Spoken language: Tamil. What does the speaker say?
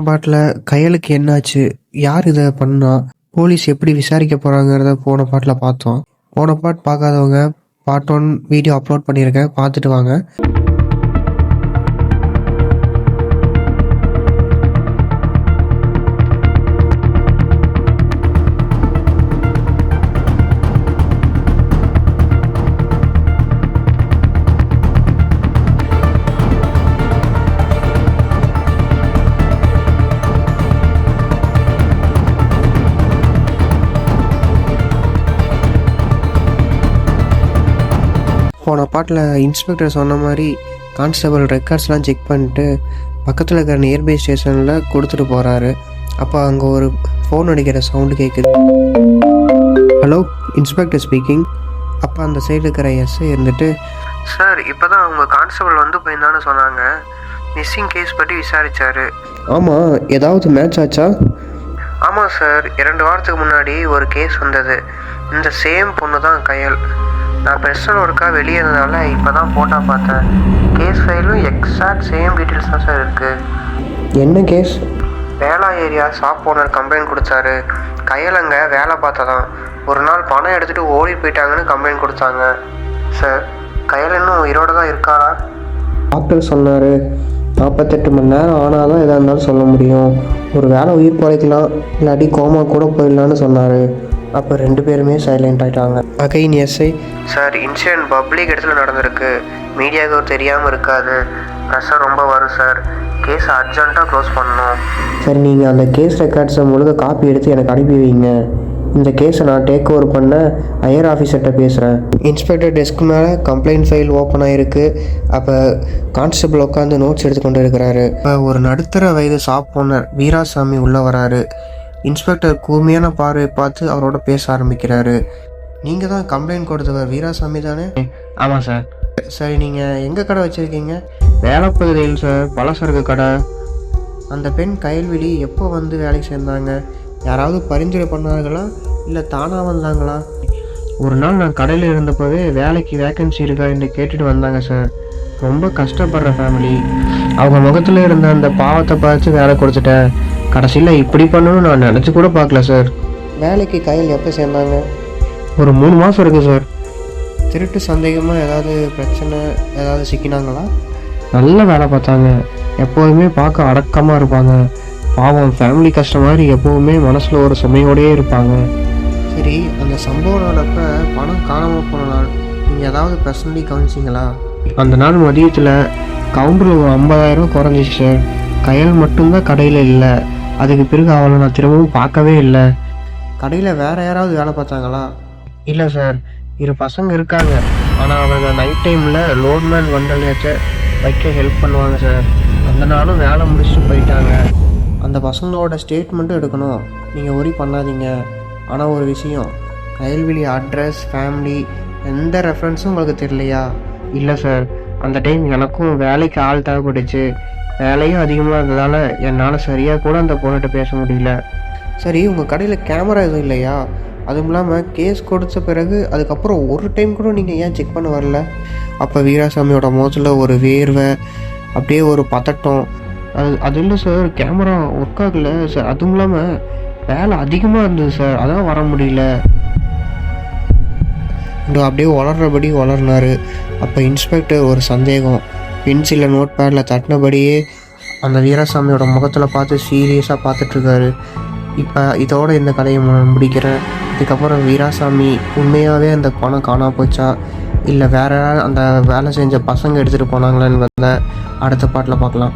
பாட்டில் கையலுக்கு என்னாச்சு, யார் இதை பண்ணா, போலீஸ் எப்படி விசாரிக்க போகிறாங்கிறத போன பாட்டில் பார்த்தோம். போன பாட் பார்க்காதவங்க பார்ட் 1 வீடியோ அப்லோட் பண்ணியிருக்கேன், பார்த்துட்டு வாங்க. போன பாட்டில் இன்ஸ்பெக்டர் சொன்ன மாதிரி கான்ஸ்டபிள் ரெக்கார்ட்ஸ்லாம் செக் பண்ணிட்டு பக்கத்தில் இருக்கிற நியர்பை ஸ்டேஷனில் கொடுத்துட்டு போகிறாரு. அப்போ அங்கே ஒரு ஃபோன் அடிக்கிற சவுண்டு கேட்குது. Hello, inspector speaking. அப்போ அந்த சைடு இருக்கிற எஸ்ஐ இருந்துட்டு, சார் இப்போ தான் அவங்க கான்ஸ்டபிள் வந்து போயிருந்தான்னு சொன்னாங்க, மிஸ்ஸிங் கேஸ் பற்றி விசாரித்தார். ஆமாம், ஏதாவது மேட்ச் ஆச்சா? ஆமாம் சார், 2 வாரத்துக்கு முன்னாடி ஒரு கேஸ் வந்தது. இந்த சேம் பொண்ணு தான் கையல். நான் பெர்சனல் ஒர்க்காக வெளியே இருந்ததால இப்போ தான் ஃபோட்டோ பார்த்தேன். கேஸ் ஃபைலும் எக்ஸாக்ட் சேம் டீட்டெயில்ஸ் தான் சார் இருக்குது. என்ன கேஸ்? வேளா ஏரியா ஷாப் ஓனர் கம்ப்ளைண்ட் கொடுத்தாரு. கையல் அங்கே வேலை பார்த்ததான் ஒரு நாள் பணம் எடுத்துகிட்டு ஓடி போயிட்டாங்கன்னு கம்ப்ளைண்ட் கொடுத்தாங்க. சார், கையல் இன்னும் உயிரோடு தான் இருக்காரா? டாக்டர் சொன்னார் 48 மணி நேரம் ஆனால் தான் எதாக இருந்தாலும் சொல்ல முடியும். ஒரு வேளை உயிர் பழைக்கலாம், இல்லாட்டி கோமா கூட போயிடலான்னு சொன்னார். அப்போ 2 பேருமே சைலண்ட் ஆகிட்டாங்க. Again SI, sir incident public இடத்துல நடந்திருக்கு, மீடியாவுக்கு தெரியாமல் இருக்காது, ப்ரெஷர் ரொம்ப வரும் சார், கேஸை அர்ஜென்ட்டாக க்ளோஸ் பண்ணணும். சரி, நீங்கள் அந்த கேஸ் ரெக்கார்ட்ஸை முழுக்க காப்பி எடுத்து எனக்கு அனுப்பி வைங்க. இந்த கேஸை நான் டேக் ஓவர் பண்ண ஹையர் ஆஃபீஸர்கிட்ட பேசுகிறேன். இன்ஸ்பெக்டர் டெஸ்க் மேலே கம்ப்ளைண்ட் ஃபைல் ஓப்பன் ஆகிருக்கு. அப்போ கான்ஸ்டபிள் உட்காந்து நோட்ஸ் எடுத்துக்கொண்டு இருக்கிறாரு. இப்போ ஒரு நடுத்தர வயது ஷாப் ஓனர் வீராசாமி உள்ளே வராரு. இன்ஸ்பெக்டர் கூர்மையான பார்வை பார்த்து அவரோட பேச ஆரம்பிக்கிறாரு. நீங்கள் தான் கம்ப்ளைண்ட் கொடுத்தவர் வீராசாமி தானே? ஆமாம் சார். சரி, நீங்கள் எங்கே கடை வச்சுருக்கீங்க? வேலைப்பகுதியில் சார், பலசரக்கு கடை. அந்த பெண் கையல்விழி எப்போ வந்து வேலைக்கு சேர்ந்தாங்க? யாராவது பரிந்துரை பண்ணார்களா இல்லை தானாக வந்தாங்களா? ஒரு நாள் நான் கடையில் இருந்தப்போவே வேலைக்கு வேக்கன்சி இருக்கா என்று கேட்டுட்டு வந்தாங்க சார். ரொம்ப கஷ்டப்படுற ஃபேமிலி. அவங்க முகத்தில் இருந்த அந்த பாவத்தை பார்த்து வேலை கொடுத்துட்டேன். கடைசியில் இப்படி பண்ணணும்னு நான் நினச்சி கூட பார்க்கல சார். வேலைக்கு கையில் எப்போ சேர்ந்தாங்க? ஒரு 3 மாதம் இருக்குது சார். திருட்டு சந்தேகமாக ஏதாவது பிரச்சனை ஏதாவது சிக்கினாங்களா? நல்ல வேலை பார்த்தாங்க. எப்போதுமே பார்க்க அடக்கமாக இருப்பாங்க. பாவம், ஃபேமிலி கஷ்டம் மாதிரி எப்போவுமே மனசில் ஒரு சுமையோடையே இருப்பாங்க. சரி, அந்த சம்பவம் நடப்போ பணம் காணாமல் போன நாள் நீங்கள் ஏதாவது பர்சனலி கவனிச்சிங்களா? அந்த நாள் மதியத்தில் கவுண்டரில் ஒரு 50,000 குறைஞ்சிச்சு சார். கையல் மட்டும்தான் கடையில் இல்லை. அதுக்கு பிறகு அவளை நான் திரும்பவும் பார்க்கவே இல்லை. கடையில் வேறு யாராவது வேலை பார்த்தாங்களா? இல்லை சார், 2 பசங்க இருக்காங்க. ஆனால் அவங்க நைட் டைமில் லோட்மேன் வண்டலையாச்ச வைக்க ஹெல்ப் பண்ணுவாங்க சார். அந்த நாளும் வேலை முடிச்சுட்டு போயிட்டாங்க. அந்த பசங்களோட ஸ்டேட்மெண்ட்டும் எடுக்கணும், நீங்கள் ஒரி பண்ணாதீங்க. ஆனால் ஒரு விஷயம், கையல்விழி அட்ரஸ், ஃபேமிலி எந்த ரெஃபரன்ஸும் உங்களுக்கு தெரியலையா? இல்லை சார், அந்த டைம் எனக்கும் வேலைக்கு ஆள் தேவைப்பட்டுச்சு. வேலையும் அதிகமாக இருந்ததால் என்னால் சரியாக கூட அந்த பொண்ணுகிட்ட பேச முடியல. சரி, உங்கள் கடையில் கேமரா எதுவும் இல்லையா? அதுவும் இல்லாமல் கேஸ் கொடுத்த பிறகு அதுக்கப்புறம் ஒரு டைம் கூட நீங்கள் ஏன் செக் பண்ண வரல? அப்போ வீராசாமியோட முகத்தில் ஒரு வேர்வை, அப்படியே ஒரு பதட்டம். அது இல்லை சார், கேமரா ஒர்க் ஆகலை சார். அதுவும் இல்லாமல் வேலை அதிகமாக இருந்தது சார், அதான் வர முடியல. அப்படியே வளர்றபடி வளர்னார். அப்போ இன்ஸ்பெக்டர் ஒரு சந்தேகம். பென்சிலில் நோட் பேடில் தட்டினபடியே அந்த வீராசாமியோட முகத்தில் பார்த்து சீரியஸாக பார்த்துட்ருக்காரு. இப்போ இதோட இந்த கதையை முடிக்கிறேன். இதுக்கப்புறம் வீராசாமி உண்மையாகவே அந்த பணம் காணாமல் போச்சா, இல்லை வேற அந்த வேலை செஞ்ச பசங்க எடுத்துகிட்டு போனாங்களான்னு அடுத்த பாட்டில் பார்க்கலாம்.